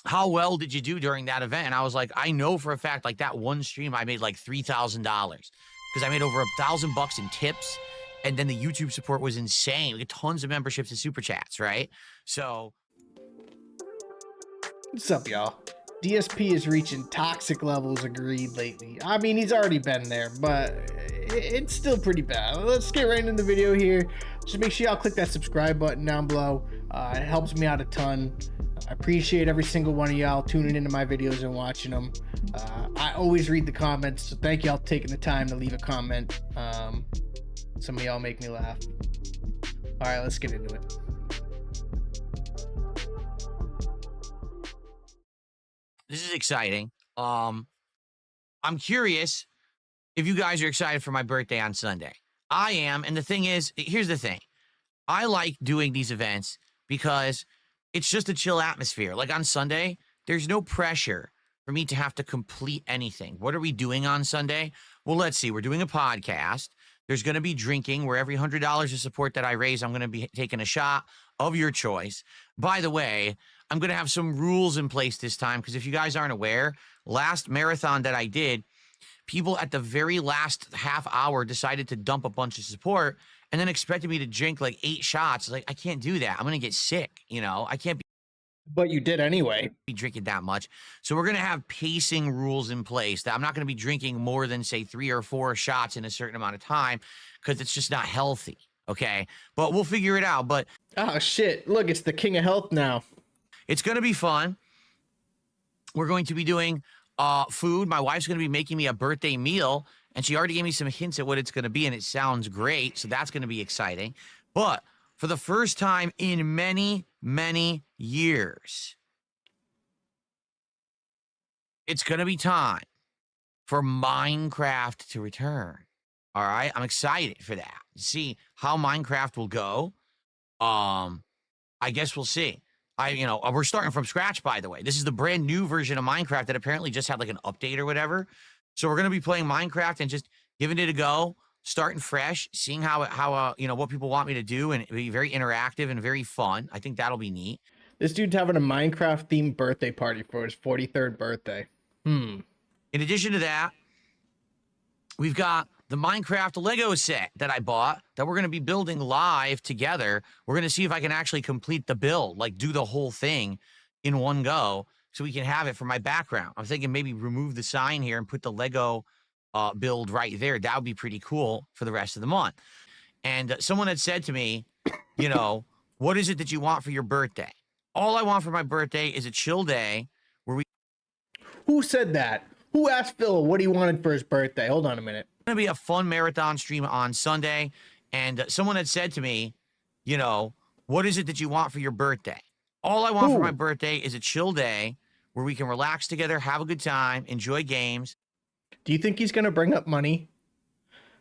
how well did you do during that event? And I was like, I know for a fact, like that one stream, I made like $3,000 because I made over $1,000 in tips. And then the YouTube support was insane. We had tons of memberships and super chats, right? So. What's up, y'all? DSP is reaching toxic levels of greed lately. I mean, he's already been there, but it's still pretty bad. Let's get right into the video here. Just make sure y'all click that subscribe button down below. It helps me out a ton. I appreciate every single one of y'all tuning into my videos and watching them. I always read the comments, so thank y'all for taking the time to leave a comment. Some of y'all make me laugh. All right, let's get into it. This is exciting. I'm curious if you guys are excited for my birthday on Sunday. I am, and the thing is, here's the thing. I like doing these events because it's just a chill atmosphere. Like on Sunday, there's no pressure for me to have to complete anything. What are we doing on Sunday? Well, let's see. We're doing a podcast. There's going to be drinking where every $100 of support that I raise, I'm going to be taking a shot of your choice. By the way, I'm going to have some rules in place this time because if you guys aren't aware, last marathon that I did, people at the very last half hour decided to dump a bunch of support and then expected me to drink like 8 shots. Like, I can't do that. I'm going to get sick. I can't be. But you did anyway. Be drinking that much. So we're going to have pacing rules in place that I'm not going to be drinking more than say 3 or 4 shots in a certain amount of time because it's just not healthy. Okay. But we'll figure it out. But oh shit. Look, it's the king of health now. It's going to be fun. We're going to be doing food. My wife's going to be making me a birthday meal, and she already gave me some hints at what it's going to be, and it sounds great. So that's going to be exciting. But for the first time in many, many years, it's going to be time for Minecraft to return. All right? I'm excited for that. See how Minecraft will go. I guess we'll see. We're starting from scratch, by the way. This is the brand new version of Minecraft that apparently just had like an update or whatever. So we're going to be playing Minecraft and just giving it a go, starting fresh, seeing how what people want me to do, and it'll be very interactive and very fun. I think that'll be neat. This dude's having a Minecraft themed birthday party for his 43rd birthday. In addition to that, we've got the Minecraft Lego set that I bought that we're going to be building live together. We're going to see if I can actually complete the build, like do the whole thing in one go so we can have it for my background. I'm thinking maybe remove the sign here and put the Lego build right there. That would be pretty cool for the rest of the month. And someone had said to me, what is it that you want for your birthday? All I want for my birthday is a chill day where we... Who said that? Who asked Phil what he wanted for his birthday? Hold on a minute. Going to be a fun marathon stream on Sunday, and someone had said to me, what is it that you want for your birthday? All I want for my birthday is a chill day where we can relax together, have a good time, enjoy games. Do you think he's going to bring up money?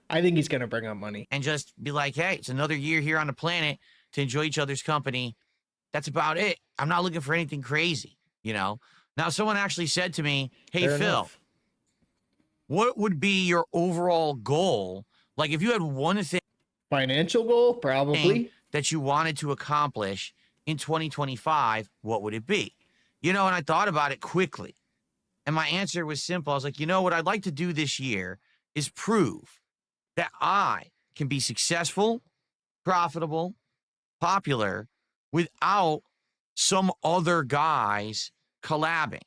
I think he's going to bring up money. And just be like, hey, it's another year here on the planet to enjoy each other's company. That's about it. I'm not looking for anything crazy, Now, someone actually said to me, hey, Fair Phil, enough. What would be your overall goal? Like if you had one thing, financial goal, probably, that you wanted to accomplish in 2025, what would it be? And I thought about it quickly. And my answer was simple. I was like, what I'd like to do this year is prove that I can be successful, profitable, popular without some other guys collabing.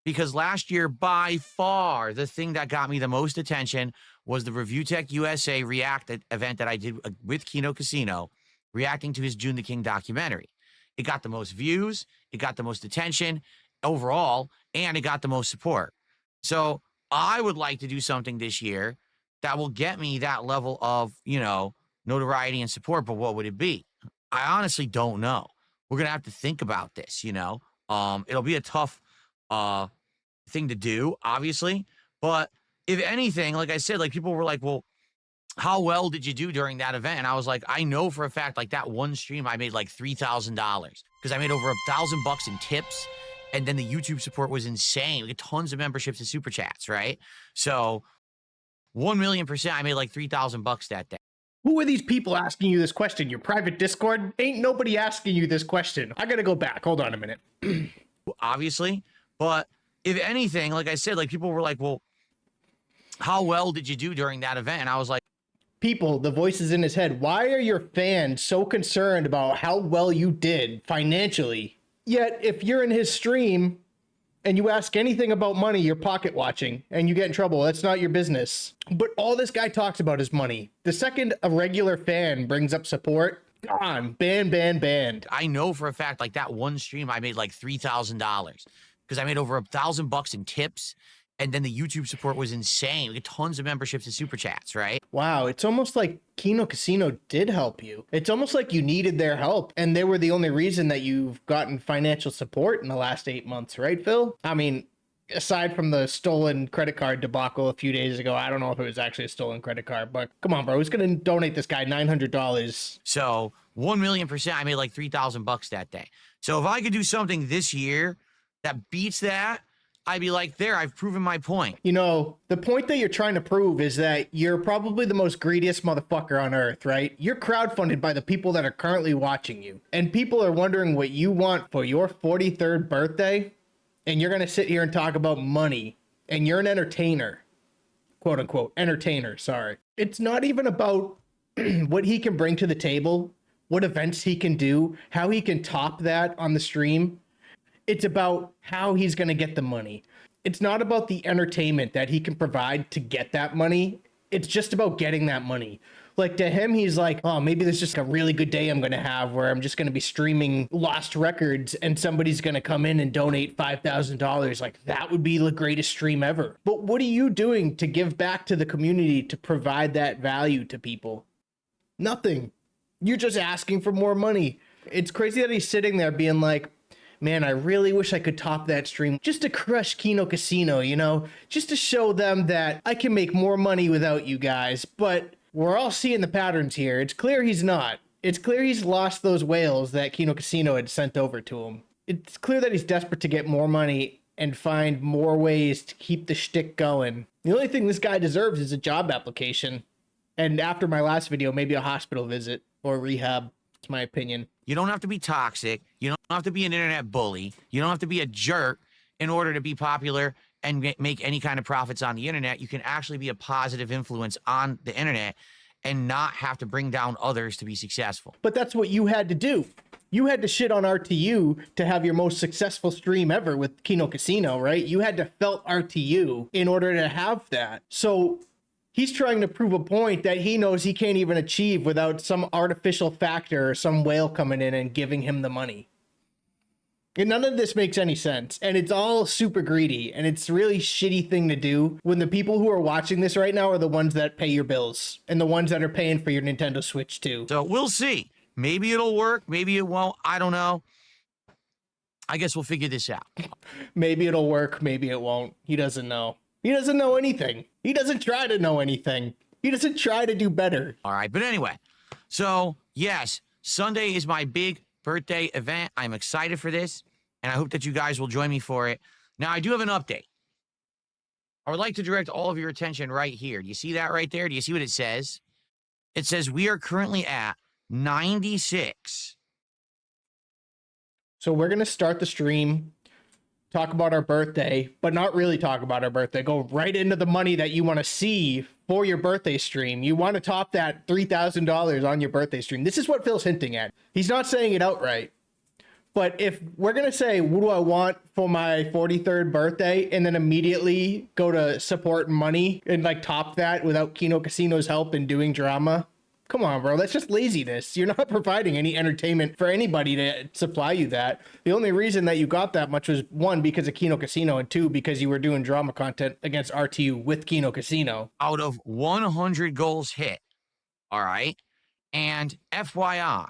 Because last year, by far, the thing that got me the most attention was the reviewtechusa React event that I did with Kino Casino, reacting to his June the King documentary. It got the most views, it got the most attention overall, and it got the most support. So I would like to do something this year that will get me that level of, notoriety and support, but what would it be? I honestly don't know. We're going to have to think about this, It'll be a tough thing to do, obviously, but if anything, like I said, like people were like, well, how well did you do during that event? And I was like, I know for a fact, like that one stream, I made like $3,000 because I made over $1,000 in tips, and then the YouTube support was insane. We had tons of memberships and super chats, right? So 1,000,000%, I made like $3,000 that day. Who are these people asking you this question? Your private Discord? Ain't nobody asking you this question. I gotta go back. Hold on a minute. obviously. But if anything, like I said, like people were like, well, how well did you do during that event? And I was like, People, the voices in his head, why are your fans so concerned about how well you did financially? Yet, if you're in his stream and you ask anything about money, you're pocket watching and you get in trouble. That's not your business. But all this guy talks about is money. The second a regular fan brings up support, gone, banned. I know for a fact, like that one stream, I made like $3,000 because I made over $1,000 in tips. And then the YouTube support was insane. We get tons of memberships and super chats, right? Wow, it's almost like Kino Casino did help you. It's almost like you needed their help, and they were the only reason that you've gotten financial support in the last 8 months, right, Phil? I mean, aside from the stolen credit card debacle a few days ago, I don't know if it was actually a stolen credit card, but come on, bro, who's gonna donate this guy $900? So 1,000,000%, I made like $3,000 that day. So if I could do something this year that beats that, I'd be like, there, I've proven my point. You know, the point that you're trying to prove is that you're probably the most greediest motherfucker on earth, right? You're crowdfunded by the people that are currently watching you. And people are wondering what you want for your 43rd birthday. And you're going to sit here and talk about money. And you're an entertainer. Quote unquote, entertainer, sorry. It's not even about what he can bring to the table, what events he can do, how he can top that on the stream. It's about how he's going to get the money. It's not about the entertainment that he can provide to get that money. It's just about getting that money. Like to him, he's like, oh, maybe there's just a really good day I'm going to have where I'm just going to be streaming lost records and somebody's going to come in and donate $5,000. Like that would be the greatest stream ever. But what are you doing to give back to the community to provide that value to people? Nothing. You're just asking for more money. It's crazy that he's sitting there being like, man, I really wish I could top that stream just to crush Kino Casino, you know, just to show them that I can make more money without you guys. But we're all seeing the patterns here. It's clear he's not. It's clear he's lost those whales that Kino Casino had sent over to him. It's clear that he's desperate to get more money and find more ways to keep the shtick going. The only thing this guy deserves is a job application. And after my last video, maybe a hospital visit or rehab. It's my opinion. You don't have to be toxic. You don't have to be an internet bully. You don't have to be a jerk in order to be popular and make any kind of profits on the internet. You can actually be a positive influence on the internet and not have to bring down others to be successful. But that's what you had to do. You had to shit on RTU to have your most successful stream ever with Kino Casino, right? You had to felt RTU in order to have that. So he's trying to prove a point that he knows he can't even achieve without some artificial factor or some whale coming in and giving him the money. And none of this makes any sense. And it's all super greedy. And it's a really shitty thing to do when the people who are watching this right now are the ones that pay your bills and the ones that are paying for your Nintendo Switch too. So we'll see. Maybe it'll work. Maybe it won't. I don't know. I guess we'll figure this out. Maybe it'll work. Maybe it won't. He doesn't know. He doesn't know anything. He doesn't try to know anything. He doesn't try to do better. All right. But anyway, so yes, Sunday is my big birthday event. I'm excited for this, and I hope that you guys will join me for it. Now, I do have an update. I would like to direct all of your attention right here. Do you see that right there? Do you see what it says? It says we are currently at 96. So we're going to start the stream, talk about our birthday, but not really talk about our birthday. Go right into the money that you want to see for your birthday stream. You want to top that $3,000 on your birthday stream. This is what Phil's hinting at. He's not saying it outright. But if we're going to say, what do I want for my 43rd birthday? And then immediately go to support money and like top that without Kino Casino's help in doing drama. Come on, bro. That's just laziness. You're not providing any entertainment for anybody to supply you that. The only reason that you got that much was one, because of Kino Casino, and two, because you were doing drama content against RTU with Kino Casino. Out of 100 goals hit. All right. And FYI,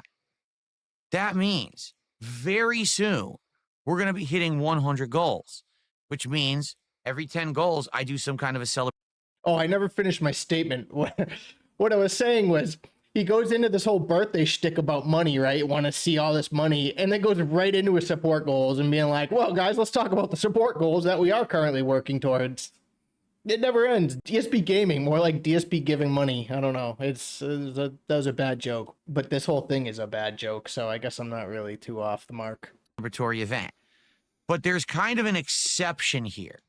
that means very soon we're going to be hitting 100 goals, which means every 10 goals, I do some kind of a celebration. Oh, I never finished my statement. What I was saying was, he goes into this whole birthday shtick about money, right? Want to see all this money, and then goes right into his support goals and being like, well, guys, let's talk about the support goals that we are currently working towards. It never ends. DSP gaming, more like DSP giving money. I don't know. That was a bad joke, but this whole thing is a bad joke, so I guess I'm not really too off the mark. Event. But there's kind of an exception here.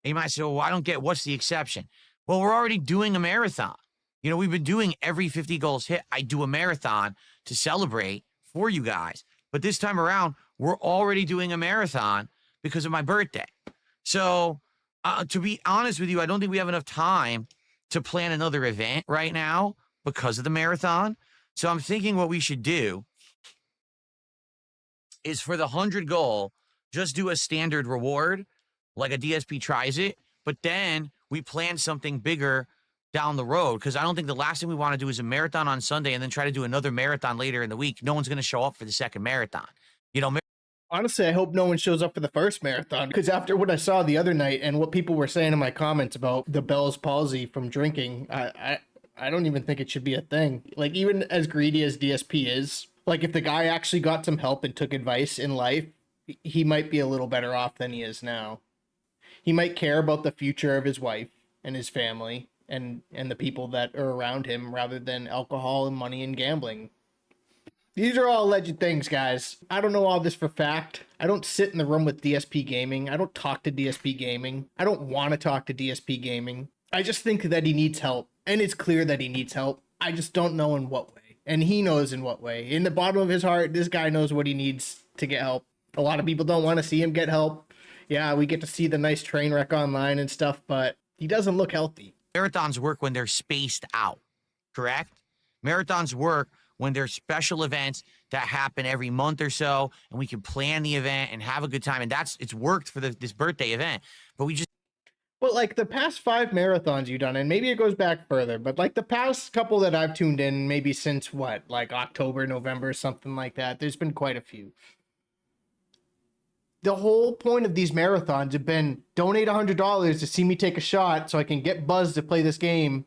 And you might say, well, I don't get what's the exception. Well, we're already doing a marathon. You know, we've been doing every 50 goals hit. I do a marathon to celebrate for you guys. But this time around, we're already doing a marathon because of my birthday. So to be honest with you, I don't think we have enough time to plan another event right now because of the marathon. So I'm thinking what we should do is for the 100 goal, just do a standard reward, like a DSP tries it, but then we plan something bigger down the road, because I don't think the last thing we want to do is a marathon on Sunday and then try to do another marathon later in the week. No one's going to show up for the second marathon. You know, honestly, I hope no one shows up for the first marathon, because after what I saw the other night and what people were saying in my comments about the Bell's palsy from drinking, I don't even think it should be a thing. Like, even as greedy as DSP is, like, if the guy actually got some help and took advice in life, he might be a little better off than he is now. He might care about the future of his wife and his family and the people that are around him rather than alcohol and money and gambling. These are all alleged things, guys. I don't know all this for fact. I don't sit in the room with DSP Gaming. I don't talk to DSP Gaming. I don't want to talk to DSP Gaming. I just think that he needs help. And it's clear that he needs help. I just don't know in what way. And he knows in what way. In the bottom of his heart, this guy knows what he needs to get help. A lot of people don't want to see him get help. Yeah, we get to see the nice train wreck online and stuff, but he doesn't look healthy. Marathons work when they're spaced out, correct? Marathons work when there's special events that happen every month or so, and we can plan the event and have a good time. And it's worked for this birthday event, but we just. Well, like the past 5 marathons you've done, and maybe it goes back further, but like the past couple that I've tuned in, maybe since what, like October, November, something like that, there's been quite a few. The whole point of these marathons have been donate $100 to see me take a shot so I can get buzzed to play this game.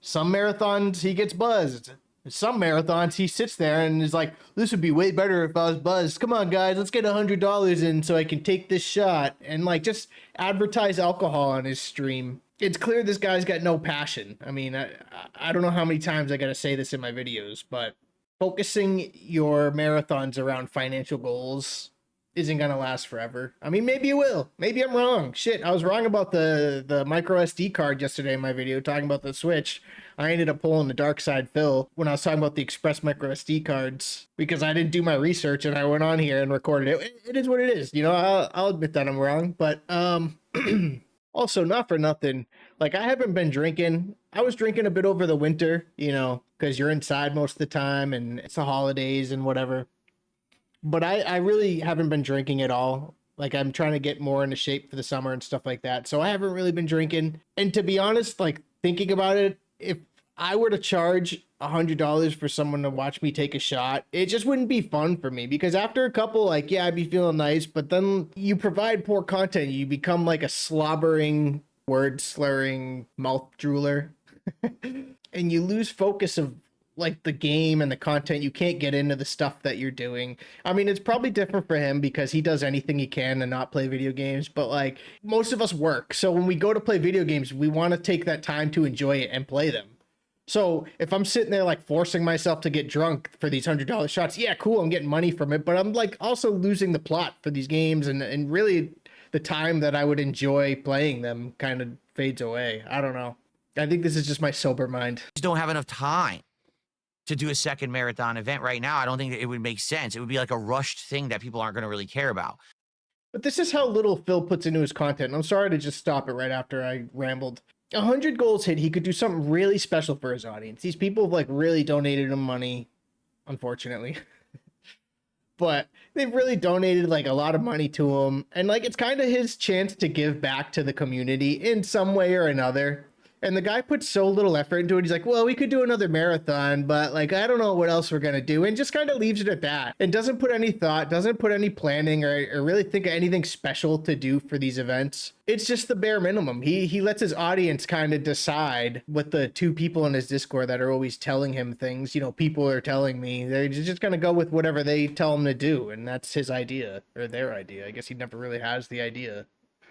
Some marathons he gets buzzed. Some marathons he sits there and is like, this would be way better if I was buzzed. Come on, guys, let's get $100 in so I can take this shot, and like just advertise alcohol on his stream. It's clear this guy's got no passion. I mean, I don't know how many times I got to say this in my videos, but focusing your marathons around financial goals isn't gonna last forever. I mean, maybe it will. Maybe I'm wrong. Shit, I was wrong about the micro SD card yesterday in my video talking about the Switch. I ended up pulling the dark side Phil when I was talking about the Express micro SD cards because I didn't do my research and I went on here and recorded it. It is what it is. You know, I'll admit that I'm wrong, but also not for nothing. Like, I haven't been drinking. I was drinking a bit over the winter, you know, because you're inside most of the time and it's the holidays and whatever. But I really haven't been drinking at all. Like, I'm trying to get more into shape for the summer and stuff like that. So I haven't really been drinking. And to be honest, like, thinking about it, if I were to charge $100 for someone to watch me take a shot, it just wouldn't be fun for me. Because after a couple, like, yeah, I'd be feeling nice. But then you provide poor content. You become like a slobbering, word-slurring mouth drooler. And you lose focus of like the game and the content. You can't get into the stuff that you're doing. I mean, it's probably different for him because he does anything he can to not play video games, but like most of us work. So when we go to play video games, we want to take that time to enjoy it and play them. So if I'm sitting there like forcing myself to get drunk for these $100 shots, yeah, cool, I'm getting money from it, but I'm like also losing the plot for these games, and really the time that I would enjoy playing them kind of fades away. I don't know. I think this is just my sober mind. Just don't have enough time to do a second marathon event right now. I don't think that it would make sense. It would be like a rushed thing that people aren't going to really care about. But this is how little Phil puts into his content. And I'm sorry to just stop it right after I rambled. 100 goals hit, he could do something really special for his audience. These people have like really donated him money, unfortunately. But they've really donated like a lot of money to him. And like, it's kind of his chance to give back to the community in some way or another. And the guy puts so little effort into it. He's like, well, we could do another marathon, but like, I don't know what else we're going to do. And just kind of leaves it at that. And doesn't put any thought, doesn't put any planning or really think of anything special to do for these events. It's just the bare minimum. He lets his audience kind of decide with the 2 people in his Discord that are always telling him things. You know, people are telling me they're just going to go with whatever they tell him to do. And that's his idea or their idea. I guess he never really has the idea.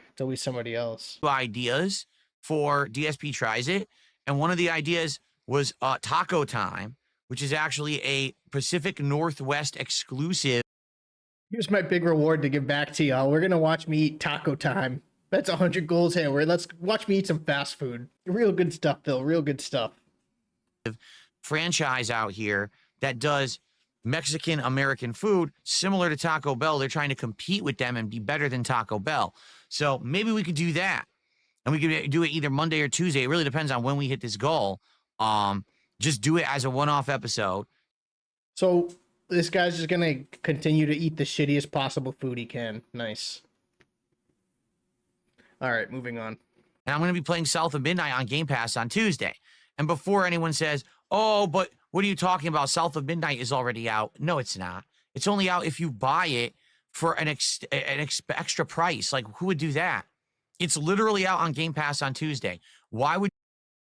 It's always somebody else. Ideas for DSP Tries It, and one of the ideas was Taco Time, which is actually a Pacific Northwest exclusive Here's my big reward to give back to y'all. We're gonna watch me eat taco time. That's 100 goals here. Let's watch me eat some fast food. Real good stuff, Phil. Real good stuff. Franchise out here that does Mexican American food similar to Taco Bell. They're trying to compete with them and be better than Taco Bell. So maybe we could do that. And we could do it either Monday or Tuesday. It really depends on when we hit this goal. Just do it as a one-off episode. So this guy's just gonna continue to eat the shittiest possible food he can. Nice. All right, moving on. And I'm going to be playing South of Midnight on Game Pass on Tuesday. And before anyone says, oh, but what are you talking about? South of Midnight is already out. No, it's not. It's only out if you buy it for an extra price. Like, who would do that? It's literally out on Game Pass on Tuesday. Who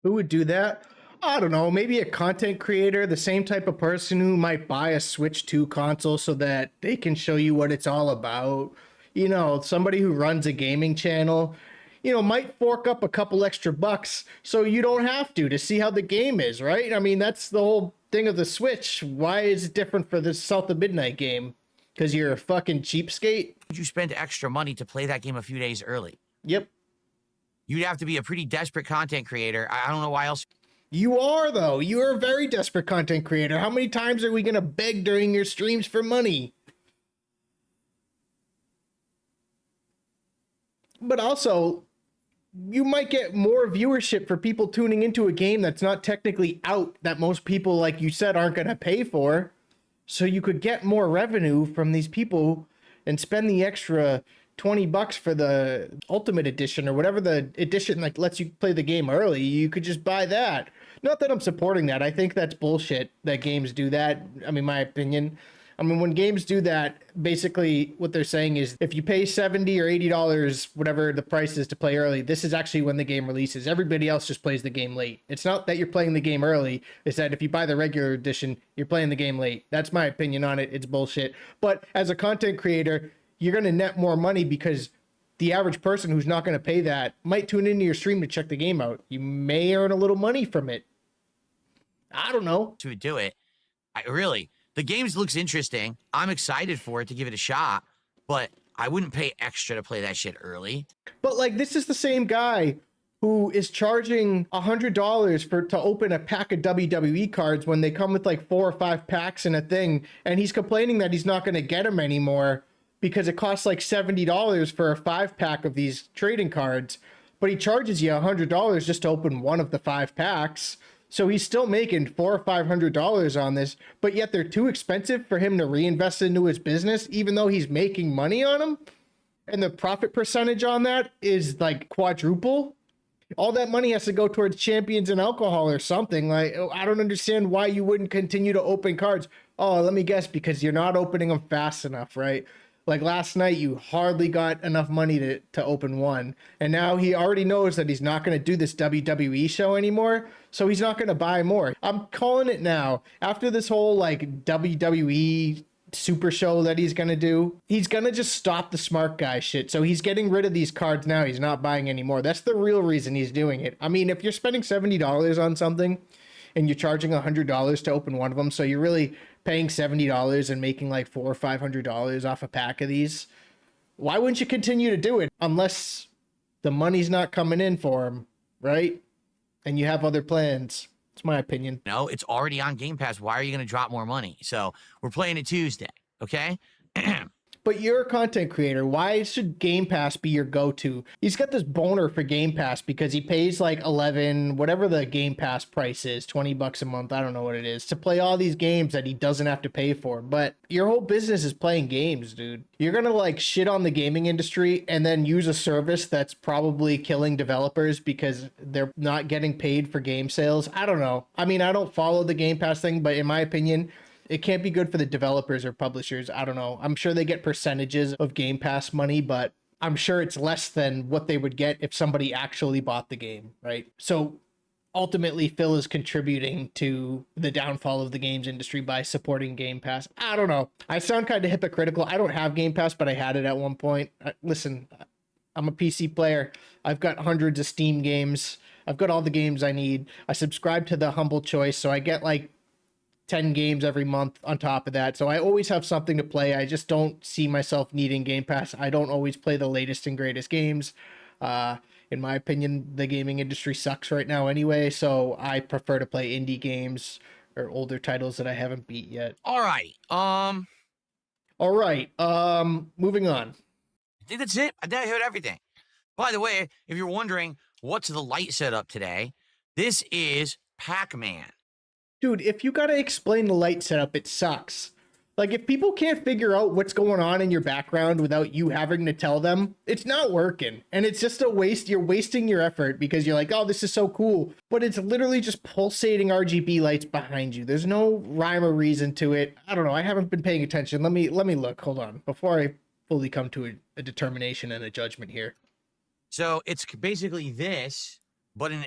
would do that? I don't know. Maybe a content creator, the same type of person who might buy a Switch 2 console so that they can show you what it's all about. You know, somebody who runs a gaming channel, you know, might fork up a couple extra bucks so you don't have to see how the game is, right? I mean, that's the whole thing of the Switch. Why is it different for this South of Midnight game? Because you're a fucking cheapskate? Would you spend extra money to play that game a few days early? Yep. You'd have to be a pretty desperate content creator. I don't know why else. You are, though. You're a very desperate content creator. How many times are we going to beg during your streams for money? But also, you might get more viewership for people tuning into a game that's not technically out, that most people, like you said, aren't going to pay for. So you could get more revenue from these people and spend the extra $20 for the Ultimate Edition or whatever the edition like lets you play the game early. You could just buy that. Not that I'm supporting that. I think that's bullshit that games do that. I mean, my opinion. I mean, when games do that, basically what they're saying is if you pay $70 or $80, whatever the price is to play early, this is actually when the game releases. Everybody else just plays the game late. It's not that you're playing the game early. It's that if you buy the regular edition, you're playing the game late. That's my opinion on it. It's bullshit. But as a content creator, you're going to net more money because the average person who's not going to pay that might tune into your stream to check the game out. You may earn a little money from it. I don't know. To do it. The game looks interesting. I'm excited for it to give it a shot, but I wouldn't pay extra to play that shit early. But like, this is the same guy who is charging $100 to open a pack of WWE cards when they come with like 4 or 5 packs in a thing. And he's complaining that he's not going to get them anymore because it costs like $70 for a 5-pack of these trading cards. But he charges you $100 just to open one of the 5 packs. So he's still making $400 or $500 on this, but yet they're too expensive for him to reinvest into his business, even though he's making money on them. And the profit percentage on that is like quadruple. All that money has to go towards champions and alcohol or something. Like, I don't understand why you wouldn't continue to open cards. Oh, let me guess, because you're not opening them fast enough, right? Like last night, you hardly got enough money to open one. And now he already knows that he's not going to do this WWE show anymore. So he's not going to buy more. I'm calling it now. After this whole like WWE super show that he's going to do, he's going to just stop the smart guy shit. So he's getting rid of these cards now. He's not buying anymore. That's the real reason he's doing it. I mean, if you're spending $70 on something and you're charging $100 to open one of them, so you're really paying $70 and making like $400 or $500 off a pack of these, why wouldn't you continue to do it unless the money's not coming in for him, right? And you have other plans. It's my opinion. No, it's already on Game Pass. Why are you going to drop more money? So we're playing it Tuesday, okay? But you're a content creator. Why should Game Pass be your go-to? He's got this boner for Game Pass because he pays like 11, whatever the Game Pass price is, $20 a month. I don't know what it is, to play all these games that he doesn't have to pay for. But your whole business is playing games, dude. You're going to like shit on the gaming industry and then use a service that's probably killing developers because they're not getting paid for game sales. I don't know. I mean, I don't follow the Game Pass thing, but in my opinion, it can't be good for the developers or publishers. I don't know. I'm sure they get percentages of Game Pass money, but I'm sure it's less than what they would get if somebody actually bought the game, right? So ultimately, Phil is contributing to the downfall of the games industry by supporting Game Pass. I don't know. I sound kind of hypocritical. I don't have Game Pass, but I had it at one point. Listen, I'm a PC player. I've got hundreds of Steam games. I've got all the games I need. I subscribe to the Humble Choice, so I get like 10 games every month on top of that. So I always have something to play. I just don't see myself needing Game Pass. I don't always play the latest and greatest games. In my opinion, the gaming industry sucks right now anyway, so I prefer to play indie games or older titles that I haven't beat yet. All right. Moving on. I think that's it. I think I heard everything. By the way, if you're wondering what's the light setup today, this is Pac-Man. Dude, if you gotta explain the light setup, it sucks. Like, if people can't figure out what's going on in your background without you having to tell them, it's not working. And it's just a waste. You're wasting your effort because you're like, oh, this is so cool. But it's literally just pulsating RGB lights behind you. There's no rhyme or reason to it. I don't know. I haven't been paying attention. Let me look. Hold on. Before I fully come to a determination and a judgment here. So it's basically this, but in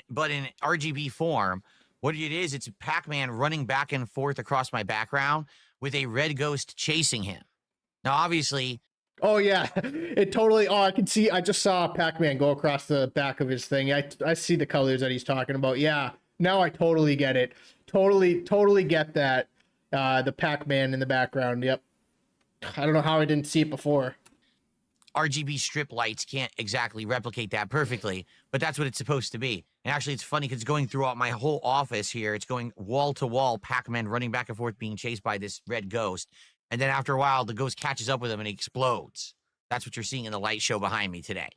RGB form. What it is, it's Pac-Man running back and forth across my background with a red ghost chasing him. Now, obviously... Oh, yeah. It totally... Oh, I can see... I just saw Pac-Man go across the back of his thing. I see the colors that he's talking about. Yeah. Now I totally get it. Totally get that. The Pac-Man in the background. Yep. I don't know how I didn't see it before. RGB strip lights can't exactly replicate that perfectly, but that's what it's supposed to be. And actually, it's funny because it's going throughout my whole office here. It's going wall to wall, Pac-Man running back and forth, being chased by this red ghost. And then after a while, the ghost catches up with him and he explodes. That's what you're seeing in the light show behind me today.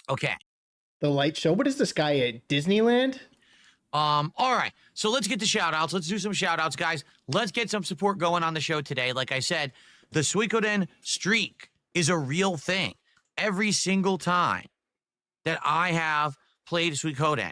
Okay. The light show? What is this guy at Disneyland? All right. So let's get the shout outs. Let's do some shout outs, guys. Let's get some support going on the show today. Like I said, the Suikoden streak is a real thing. Every single time that I have played Suikoden,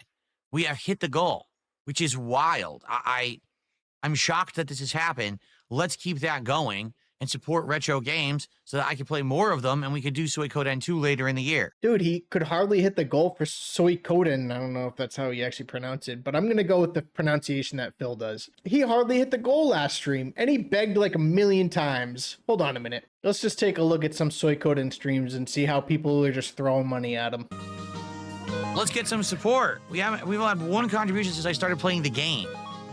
we have hit the goal, which is wild. I'm shocked that this has happened. Let's keep that going and support retro games so that I can play more of them and we could do Suikoden 2 later in the year. Dude, he could hardly hit the goal for Suikoden. I don't know if that's how you actually pronounce it, but I'm going to go with the pronunciation that Phil does. He hardly hit the goal last stream, and he begged like a million times. Hold on a minute. Let's just take a look at some Suikoden streams and see how people are just throwing money at him. Let's get some support. We've had one contribution since I started playing the game.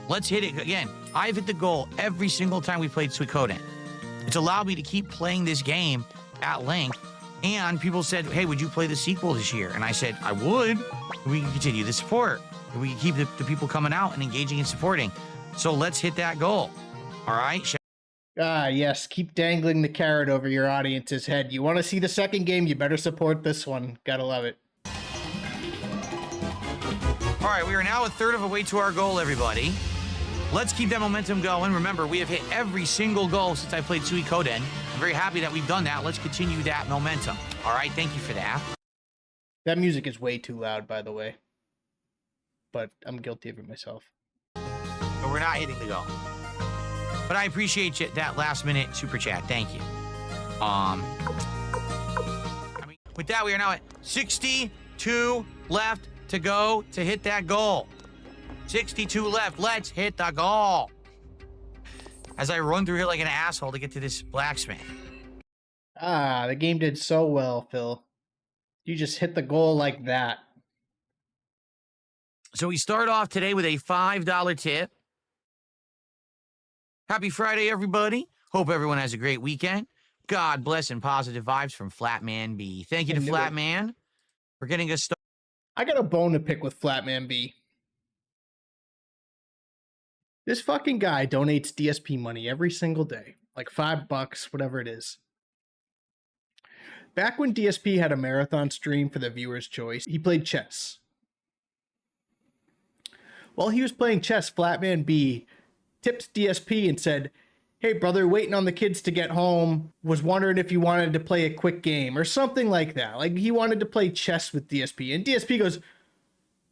Let's hit it again. I've hit the goal every single time we played Suikoden. It's allowed me to keep playing this game at length. And people said, hey, would you play the sequel this year? And I said, I would. We can continue the support. We can keep the people coming out and engaging and supporting. So let's hit that goal. All right? Ah, yes. Keep dangling the carrot over your audience's head. You want to see the second game? You better support this one. Gotta love it. All right, we are now a third of the way to our goal, everybody. Let's keep that momentum going. Remember, we have hit every single goal since I played Suikoden. I'm very happy that we've done that. Let's continue that momentum. All right, thank you for that. That music is way too loud, by the way. But I'm guilty of it myself. But we're not hitting the goal. But I appreciate you, that last-minute super chat. Thank you. With that, we are now at 62 left to go to hit that goal. 62 left. Let's hit the goal. As I run through here like an asshole to get to this blacksmith. Ah, the game did so well, Phil. You just hit the goal like that. So we start off today with a $5 tip. Happy Friday, everybody. Hope everyone has a great weekend. God bless and positive vibes from Flatman B. Thank you to Flatman for getting us started. I got a bone to pick with Flatman B. This fucking guy donates DSP money every single day. Like $5, whatever it is. Back when DSP had a marathon stream for the viewer's choice, he played chess. While he was playing chess, Flatman B tipped DSP and said, hey brother, waiting on the kids to get home, was wondering if you wanted to play a quick game or something like that. Like he wanted to play chess with DSP. And DSP goes,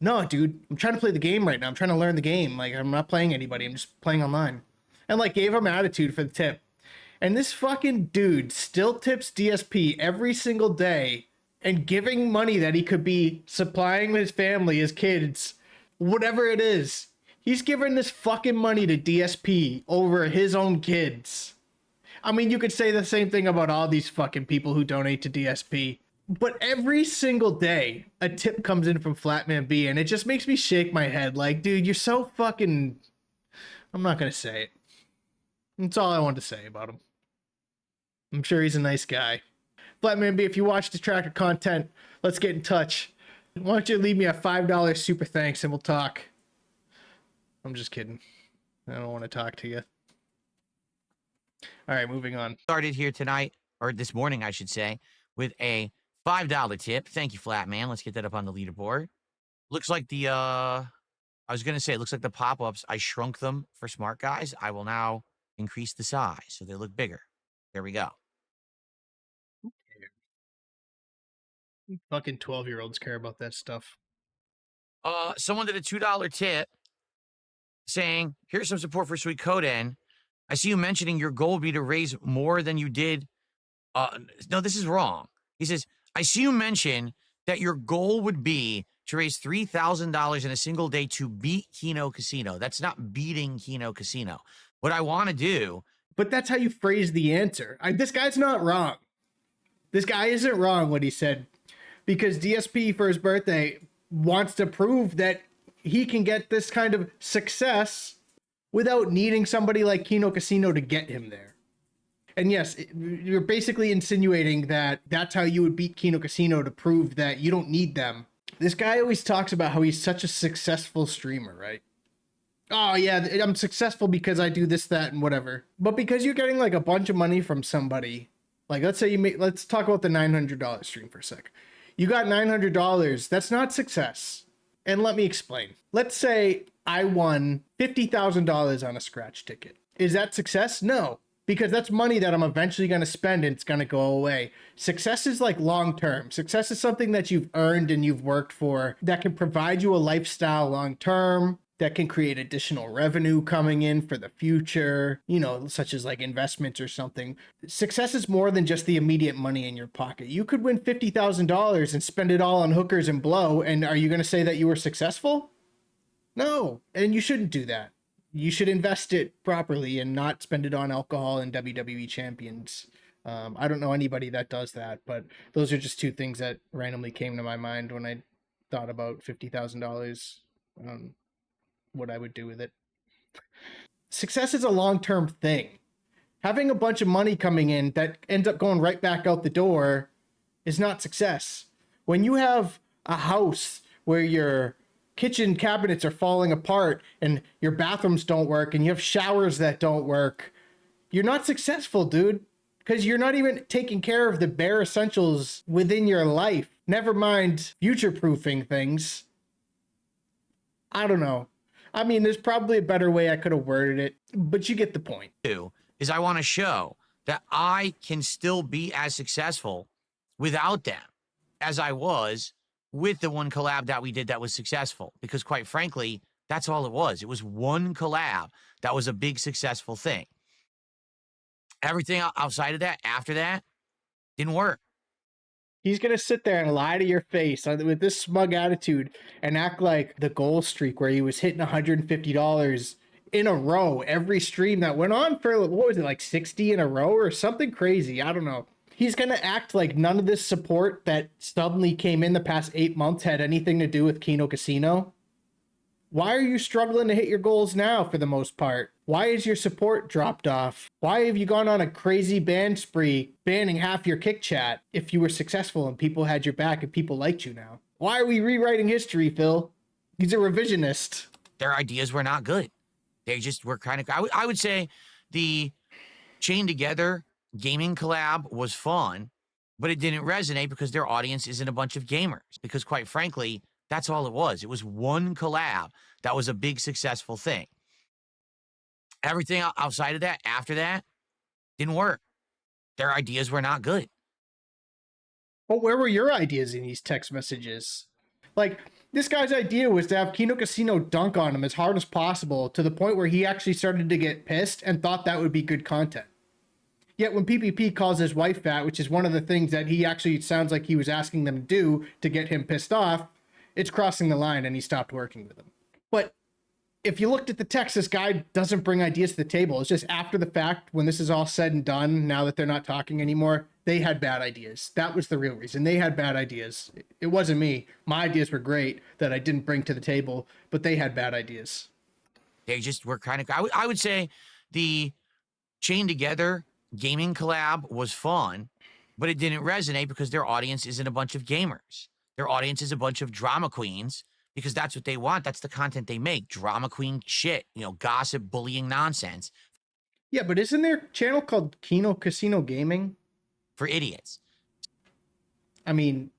no, dude, I'm trying to play the game right now. I'm trying to learn the game. Like, I'm not playing anybody. I'm just playing online. And, like, gave him attitude for the tip. And this fucking dude still tips DSP every single day and giving money that he could be supplying his family, his kids, whatever it is. He's giving this fucking money to DSP over his own kids. I mean, you could say the same thing about all these fucking people who donate to DSP. But every single day, a tip comes in from Flatman B, and it just makes me shake my head. Like, dude, you're so fucking... I'm not going to say it. That's all I wanted to say about him. I'm sure he's a nice guy. Flatman B, if you watch the tracker content, let's get in touch. Why don't you leave me a $5 super thanks and we'll talk. I'm just kidding. I don't want to talk to you. All right, moving on. Started here tonight, or this morning, I should say, with a $5 tip. Thank you, Flatman. Let's get that up on the leaderboard. Looks like the, I was going to say, it looks like the pop-ups, I shrunk them for smart guys. I will now increase the size so they look bigger. There we go. Fucking 12-year-olds care about that stuff. Someone did a $2 tip saying, here's some support for Sweet Coden. I see you mentioning your goal would be to raise more than you did. No, this is wrong. He says, I see you mention that your goal would be to raise $3,000 in a single day to beat Kino Casino. That's not beating Kino Casino. What I want to do. But that's how you phrase the answer. This guy's not wrong. This guy isn't wrong what he said. Because DSP for his birthday wants to prove that he can get this kind of success without needing somebody like Kino Casino to get him there. And yes, you're basically insinuating that that's how you would beat Kino Casino to prove that you don't need them. This guy always talks about how he's such a successful streamer, right? Oh yeah, I'm successful because I do this, that, and whatever. But because you're getting like a bunch of money from somebody, like let's say let's talk about the $900 stream for a sec. You got $900, that's not success. And let me explain. Let's say I won $50,000 on a scratch ticket. Is that success? No, because that's money that I'm eventually going to spend and it's going to go away. Success is like long-term. Success is something that you've earned and you've worked for that can provide you a lifestyle long-term, that can create additional revenue coming in for the future, you know, such as like investments or something. Success is more than just the immediate money in your pocket. You could win $50,000 and spend it all on hookers and blow. And are you going to say that you were successful? No. And you shouldn't do that. You should invest it properly and not spend it on alcohol and WWE champions. I don't know anybody that does that, but those are just two things that randomly came to my mind when I thought about $50,000. What I would do with it. Success is a long-term thing. Having a bunch of money coming in that ends up going right back out the door is not success. When you have a house where your kitchen cabinets are falling apart and your bathrooms don't work and you have showers that don't work, you're not successful, dude, because you're not even taking care of the bare essentials within your life. Never mind future-proofing things. I don't know. I mean, there's probably a better way I could have worded it, but you get the point. Is I want to show that I can still be as successful without them as I was with the one collab that we did that was successful. Because quite frankly, that's all it was. It was one collab that was a big successful thing. Everything outside of that, after that, didn't work. He's going to sit there and lie to your face with this smug attitude and act like the goal streak where he was hitting $150 in a row every stream that went on for, what was it, like 60 in a row or something crazy? I don't know. He's going to act like none of this support that suddenly came in the past 8 months had anything to do with Kino Casino. Why are you struggling to hit your goals now for the most part? Why is your support dropped off? Why have you gone on a crazy ban spree, banning half your kick chat if you were successful and people had your back and people liked you now? Why are we rewriting history, Phil? He's a revisionist. Their ideas were not good. They just were kind of, I would say the Chain Together gaming collab was fun, but it didn't resonate because their audience isn't a bunch of gamers. Because quite frankly, that's all it was. It was one collab that was a big successful thing. Everything outside of that, after that, didn't work. Their ideas were not good. But where were your ideas in these text messages? Like, this guy's idea was to have Kino Casino dunk on him as hard as possible to the point where he actually started to get pissed and thought that would be good content. Yet when PPP calls his wife fat, which is one of the things that he actually sounds like he was asking them to do to get him pissed off, it's crossing the line and he stopped working with him. But if you looked at the text, this guy doesn't bring ideas to the table. It's just after the fact, when this is all said and done, now that they're not talking anymore, they had bad ideas. That was the real reason. They had bad ideas. It wasn't me. My ideas were great that I didn't bring to the table, but they had bad ideas. They just were kind of, I would say the Chain Together gaming collab was fun, but it didn't resonate because their audience isn't a bunch of gamers. Their audience is a bunch of drama queens because that's what they want. That's the content they make. Drama queen shit, you know, gossip, bullying nonsense Yeah, but isn't their channel called Kino Casino Gaming? for idiots. I mean,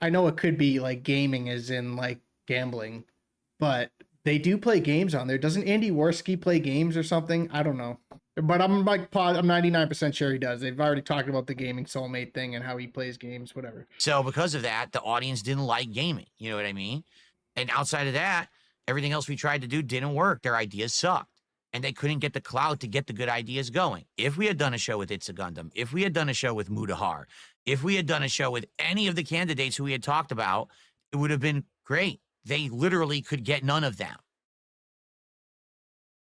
I know it could be like gaming as in like gambling, but they do play games on there. Doesn't Andy Worski play games or something? I don't know. But I'm like, I'm 99% sure he does. They've already talked about the gaming soulmate thing and how he plays games, whatever. So because of that, the audience didn't like gaming. You know what I mean? And outside of that, everything else we tried to do didn't work. Their ideas sucked. And they couldn't get the clout to get the good ideas going. If we had done a show with It's a Gundam, if we had done a show with Mudahar, if we had done a show with any of the candidates who we had talked about, it would have been great. They literally could get none of them.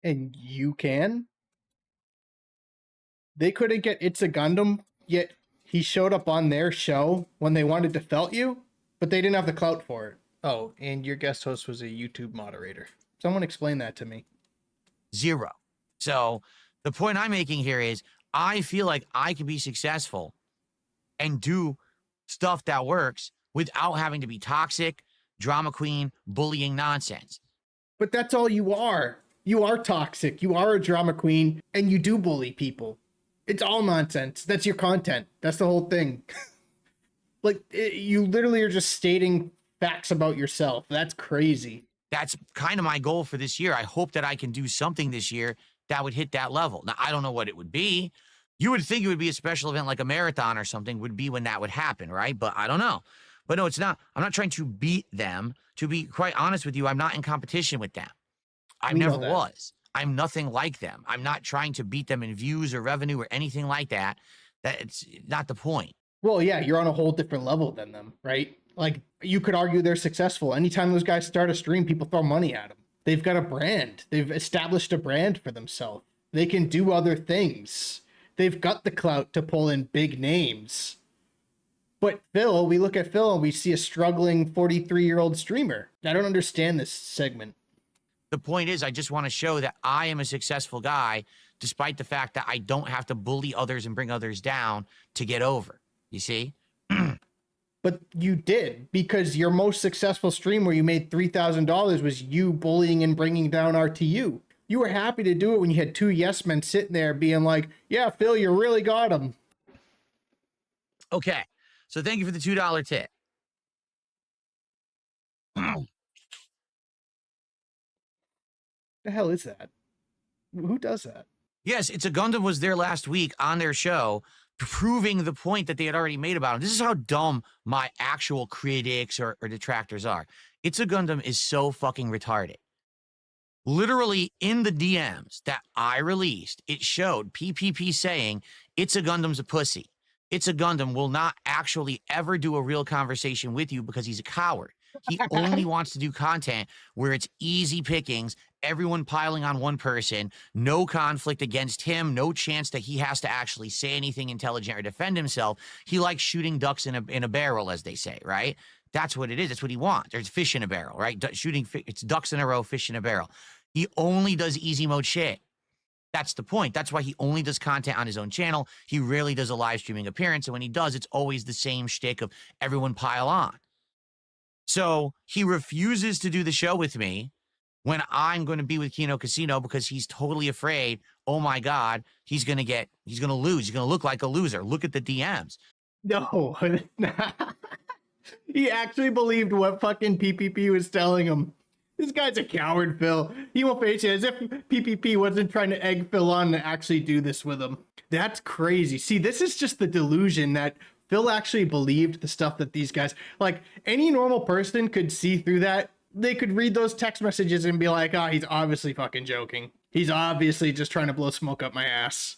And you can? They couldn't get It's a Gundam, yet he showed up on their show when they wanted to felt you, but they didn't have the clout for it. Oh, and your guest host was a YouTube moderator. Someone explain that to me. Zero. So the point I'm making here is I feel like I can be successful and do stuff that works without having to be toxic, drama queen, bullying nonsense. But that's all you are. You are toxic. You are a drama queen, and you do bully people. It's all nonsense. That's your content. That's the whole thing. You literally are just stating facts about yourself. That's crazy. That's kind of my goal for this year. I hope that I can do something this year that would hit that level. Now, I don't know what it would be. You would think it would be a special event like a marathon or something would be when that would happen, right? But I don't know. But no, it's not. I'm not trying to beat them. To be quite honest with you, I'm not in competition with them. I never was. I'm nothing like them. I'm not trying to beat them in views or revenue or anything like that. That's not the point. Well, yeah, you're on a whole different level than them, right? Like, you could argue they're successful. Anytime those guys start a stream, people throw money at them. They've got a brand. They've established a brand for themselves. They can do other things. They've got the clout to pull in big names. But Phil, we look at Phil and we see a struggling 43-year-old streamer. I don't understand this segment. The point is, I just want to show that I am a successful guy, despite the fact that I don't have to bully others and bring others down to get over. You see? But you did, because your most successful stream where you made $3,000 was you bullying and bringing down RTU. You were happy to do it when you had two yes men sitting there being like, yeah, Phil, you really got him. Okay. So thank you for the $2 tip. The hell is that? Who does that? Yes, It's a Gundam was there last week on their show, proving the point that they had already made about him. This is how dumb my actual critics or detractors are. It's a Gundam is so fucking retarded. Literally in the DMs that I released, it showed PPP saying, It's a Gundam's a pussy. It's a Gundam will not actually ever do a real conversation with you because he's a coward. He only wants to do content where it's easy pickings, everyone piling on one person, no conflict against him, no chance that he has to actually say anything intelligent or defend himself. He likes shooting ducks in a barrel, as they say, right? That's what it is. That's what he wants. There's fish in a barrel, right? It's ducks in a row, fish in a barrel. He only does easy mode shit. That's the point. That's why he only does content on his own channel. He rarely does a live streaming appearance. And when he does, it's always the same shtick of everyone pile on. So he refuses to do the show with me when I'm going to be with Kino Casino because he's totally afraid, oh my God, he's going to lose. He's going to look like a loser. Look at the DMs. No. He actually believed what fucking PPP was telling him. This guy's a coward, Phil. He won't face it, as if PPP wasn't trying to egg Phil on to actually do this with him. That's crazy. See, this is just the delusion that Phil actually believed the stuff that these guys, like any normal person could see through that. They could read those text messages and be like, oh, he's obviously fucking joking. He's obviously just trying to blow smoke up my ass.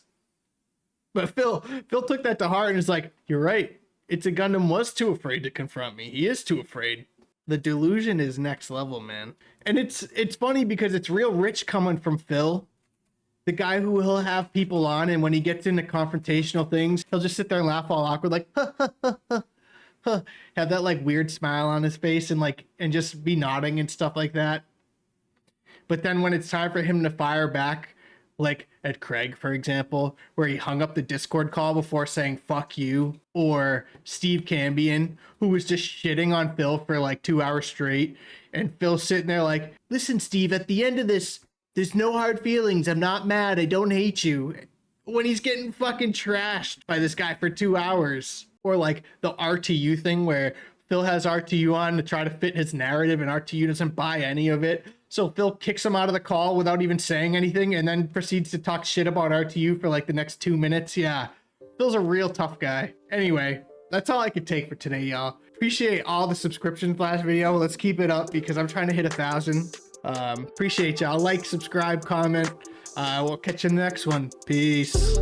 But Phil took that to heart and is like, you're right. It's a Gundam was too afraid to confront me. He is too afraid. The delusion is next level, man. And it's funny because it's real rich coming from Phil, the guy who will have people on, and when he gets into confrontational things, he'll just sit there and laugh all awkward, like, ha, ha, ha, ha, ha. Have that like weird smile on his face and just be nodding and stuff like that. But then when it's time for him to fire back, like at Craig, for example, where he hung up the Discord call before saying fuck you, or Steve Cambion, who was just shitting on Phil for like 2 hours straight, and Phil sitting there like, listen, Steve, at the end of this, there's no hard feelings. I'm not mad. I don't hate you. When he's getting fucking trashed by this guy for 2 hours. Or like the RTU thing where Phil has RTU on to try to fit his narrative and RTU doesn't buy any of it. So Phil kicks him out of the call without even saying anything and then proceeds to talk shit about RTU for like the next 2 minutes. Yeah, Phil's a real tough guy. Anyway, that's all I could take for today, y'all. Appreciate all the subscriptions last video. Let's keep it up because I'm trying to hit 1,000. Appreciate y'all. Like, subscribe, comment. We'll catch you in the next one. Peace.